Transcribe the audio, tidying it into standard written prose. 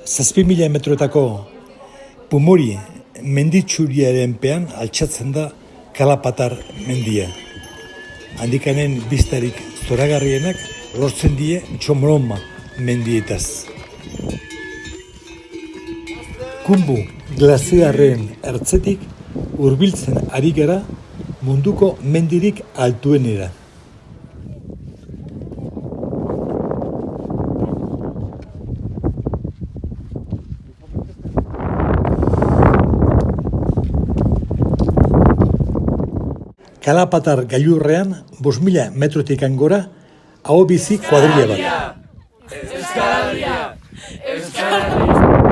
6.000 metroetako Pumori menditsuriaren pean altxatzen da Kalapatar mendia. Handikanen biztarik zoragarrienak lortzen die Txomroma mendietaz. Kumbu glaziarren ertzetik hurbiltzen ari gara munduko mendirik altuenera. Kalapatar gailurrean 5.000 metrotik gora ahobizi kuadrilla bat. Euskal Herria!